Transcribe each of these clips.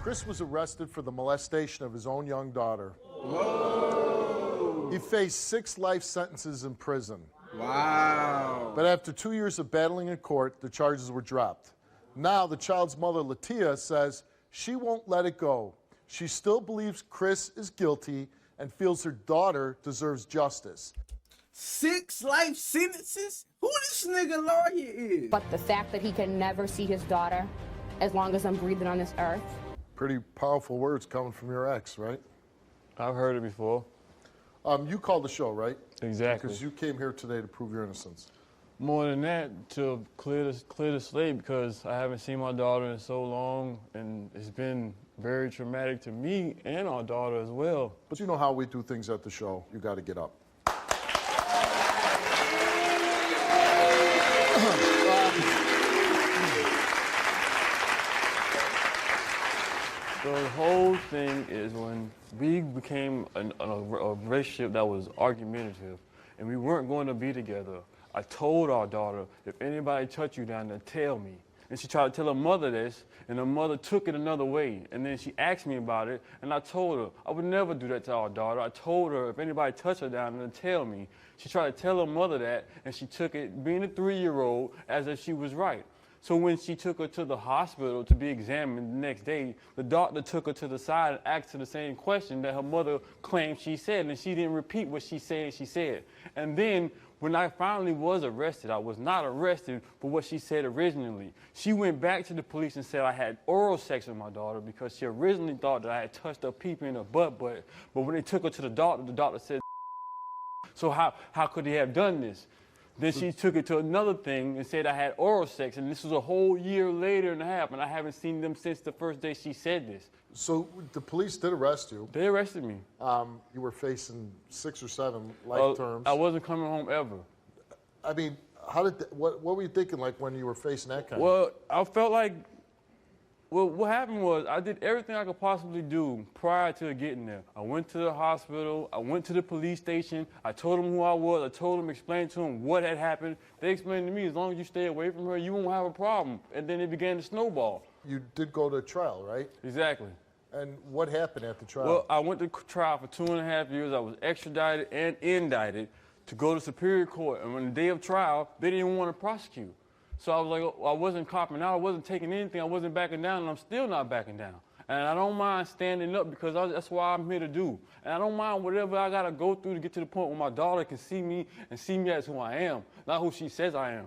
Chris was arrested for the molestation of his own young daughter. Whoa. He faced 6 life sentences in prison. Wow. But after 2 years of battling in court, the charges were dropped. Now the child's mother, Latia, says she won't let it go. She still believes Chris is guilty and feels her daughter deserves justice. 6 life sentences? Who this nigga lawyer is? But the fact that he can never see his daughter as long as I'm breathing on this earth. Pretty powerful words coming from your ex, right? I've heard it before. You called the show, right? Exactly. Because you came here today to prove your innocence. More than that, to clear the slate, because I haven't seen my daughter in so long, and it's been very traumatic to me and our daughter as well. But you know how we do things at the show. You got to get up. So the whole thing is when we became a relationship that was argumentative and we weren't going to be together, I told our daughter, if anybody touch you down there, tell me. And she tried to tell her mother this, and her mother took it another way. And then she asked me about it, and I told her, I would never do that to our daughter. I told her, if anybody touch her down there, tell me. She tried to tell her mother that, and she took it, being a 3-year-old, as if she was right. So when she took her to the hospital to be examined the next day, the doctor took her to the side and asked her the same question that her mother claimed she said, and she didn't repeat what she said. And then when I finally was arrested, I was not arrested for what she said originally. She went back to the police and said I had oral sex with my daughter because she originally thought that I had touched her peepee in her butt, but when they took her to the doctor said, so how could he have done this? Then she took it to another thing and said I had oral sex, and this was a whole year later and a half, and I haven't seen them since the first day she said this. So the police did arrest you. They arrested me. You were facing 6 or 7 life terms. I wasn't coming home ever. I mean, what were you thinking like when you were facing that kind Well, I felt like, well, what happened was I did everything I could possibly do prior to getting there. I went to the hospital, I went to the police station, I told them who I was, I told them, explained to them what had happened. They explained to me, as long as you stay away from her, you won't have a problem. And then it began to snowball. You did go to trial, right? Exactly. And what happened at the trial? Well, I went to trial for 2.5 years. I was extradited and indicted to go to Superior Court. And on the day of trial, they didn't even want to prosecute. So I was like, I wasn't copping out, I wasn't taking anything, I wasn't backing down, and I'm still not backing down. And I don't mind standing up because that's what I'm here to do. And I don't mind whatever I gotta go through to get to the point where my daughter can see me and see me as who I am, not who she says I am.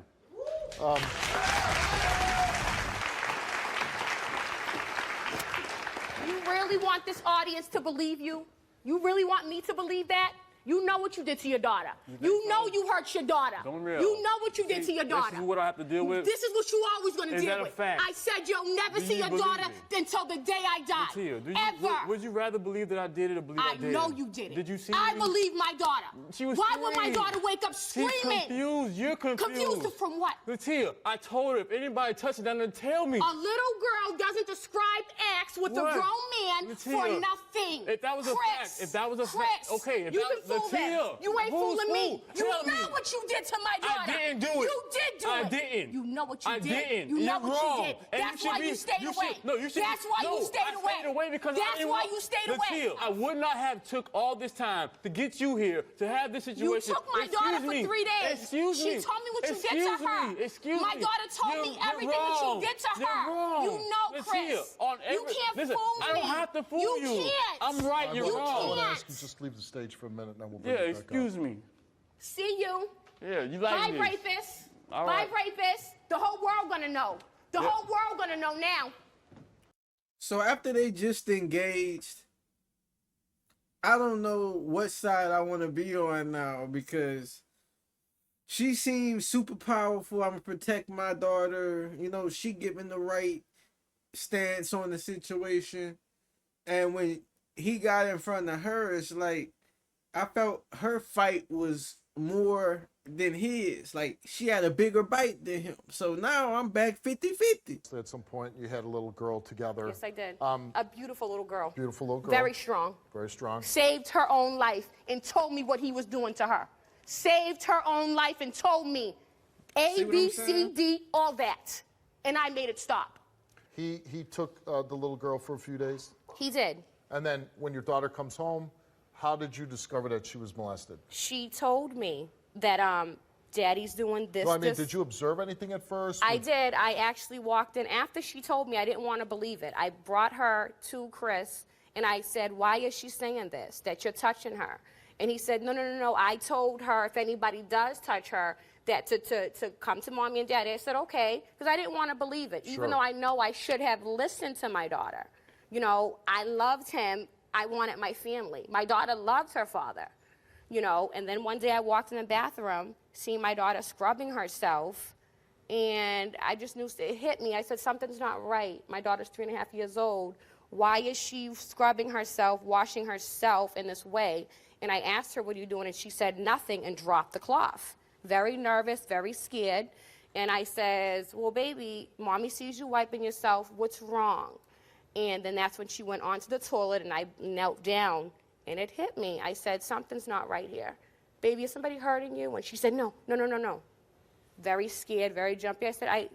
You really want this audience to believe you? You really want me to believe that? You know what you did to your daughter. You know you hurt your daughter. Don't real. You know what you did to your daughter. This is what I have to deal with? This is what you always going to Is deal that a with. fact? I said you'll never see your daughter until the day I die. Latia, Ever. Would you rather believe that I did it or believe I did it? I know you did it. Did you see I me? believe my daughter. She was Why would my 3. daughter wake up screaming? She's confused. You're confused. Confused from what? Latia, I told her if anybody touches down there, tell me. A little girl doesn't describe acts with a grown man Latia, for nothing. If that was a fact, if that was a fact, okay. If you that, can fool them. You ain't fooling me. You Tell know me. what you did to my daughter. I didn't do it. You did do it. I didn't. You know what you I did. didn't. You know You're what wrong. you did. And That's why you stayed away. No, you should. That's why you stayed away. I stayed away because That's why you stayed away. Latia, I would not have took all this time to get you here to have this situation. You took my daughter for 3 days. Excuse me. She told me what you did to her. Excuse me. My daughter told me everything that you did to her. You're wrong. You know, Chris. You can't fool me. I don't have to fool you. You can't. I'm right. You're wrong. I want to ask you just leave the stage for a minute, and then we'll bring Yeah, you back excuse up. me. See you. Yeah, you like Bye, this. rapists. All Bye, right. rapists. The whole world gonna know. The whole world gonna know now. So after they just engaged, I don't know what side I want to be on now, because she seems super powerful. I'm gonna protect my daughter. You know, she giving the right stance on the situation. And when he got in front of her, it's like I felt her fight was more than his. Like, she had a bigger bite than him. So now I'm back 50-50. At some point, you had a little girl together. Yes, I did. A beautiful little girl. Beautiful little girl. Very strong. Very strong. Saved her own life and told me what he was doing to her. Saved her own life and told me A, B, C, D, all that. And I made it stop. He took the little girl for a few days? He did. And then when your daughter comes home, how did you discover that she was molested? She told me that Daddy's doing this. So, I mean, this. did you observe anything at first? I did. I actually walked in after she told me. I didn't want to believe it. I brought her to Chris, and I said, why is she saying this, that you're touching her? And he said, no. I told her if anybody does touch her, that to come to Mommy and Daddy. I said, okay, because I didn't want to believe it, even though I know I should have listened to my daughter. You know, I loved him. I wanted my family. My daughter loved her father, you know. And then one day I walked in the bathroom, seeing my daughter scrubbing herself, and I just knew it hit me. I said, something's not right. My daughter's 3.5 years old. Why is she scrubbing herself, washing herself in this way? And I asked her, what are you doing? And she said nothing and dropped the cloth. Very nervous, very scared. And I says, well, baby, Mommy sees you wiping yourself. What's wrong? And then that's when she went onto the toilet, and I knelt down, and it hit me. I said, something's not right here. Baby, is somebody hurting you? And she said, no. Very scared, very jumpy. I said,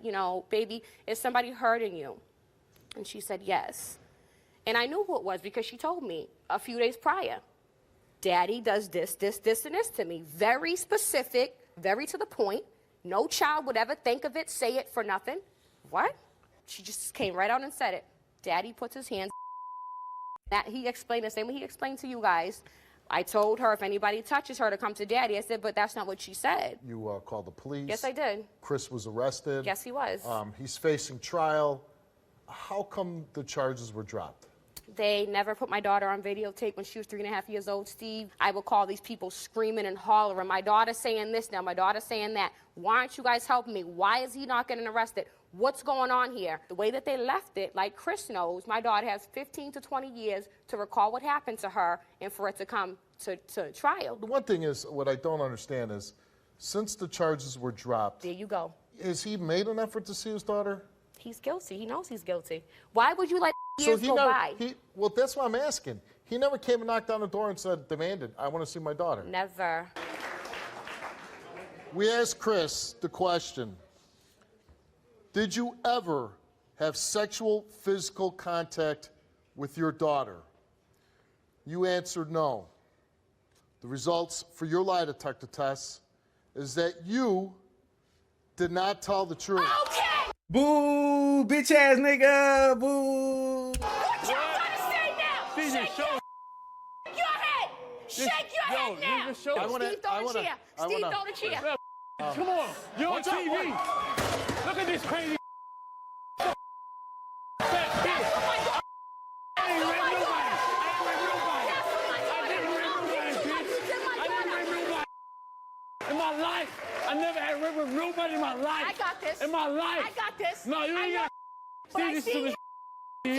baby, is somebody hurting you? And she said, yes. And I knew who it was because she told me a few days prior. Daddy does this, and this to me. Very specific, very to the point. No child would ever think of it, say it for nothing. What? She just came right out and said it. Daddy puts his hands. That he explained the same way he explained to you guys. I told her if anybody touches her to come to Daddy. I said, but that's not what she said. You called the police. Yes, I did. Chris was arrested. Yes, he was. He's facing trial. How come the charges were dropped? They never put my daughter on videotape when she was 3.5 years old, Steve. I would call these people screaming and hollering. My daughter's saying this now, my daughter's saying that. Why aren't you guys helping me? Why is he not getting arrested? What's going on here? The way that they left it, like Chris knows, my daughter has 15 to 20 years to recall what happened to her and for it to come to trial. The one thing is, what I don't understand is, since the charges were dropped, There you go. has he made an effort to see his daughter? He's guilty. He knows he's guilty. Why would you let years go by? Well, that's what I'm asking. He never came and knocked on the door and said, demanded, I want to see my daughter. Never. We asked Chris the question, did you ever have sexual physical contact with your daughter? You answered no. The results for your lie detector test is that you did not tell the truth. Okay! Boo, bitch ass nigga, boo. What y'all gotta say now? Steve, Shake show. your head! Shake your head now! just show. Steve, throw the chair. Steve, throw the chair. Come on, you're on TV. Look at this crazy. Fat bitch. I ain't raped nobody. I didn't rape nobody, bitch. I didn't rape nobody. In my life, I never had rape with nobody in my life. I got this. In my life. I got this. No, you ain't got. Steve, this is stupid. I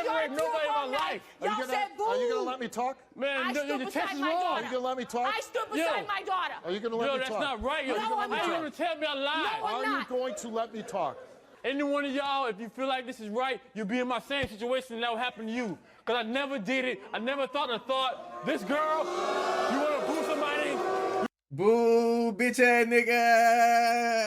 never raped nobody in my life. Y'all said boo. Are you going to let me talk? Man, I stood the beside text is my wrong. Are you going to let me talk? I stood beside my daughter. Are you going to let Yo, me that's talk? not right. Yo, No, how I'm you not. going to tell me I lied? No, I'm Are you not. going to let me talk? Any one of y'all, if you feel like this is right, you'll be in my same situation that will happen to you. Because I never did it. I never thought the thought, this girl, you want to boo somebody? Boo, bitch ass nigga.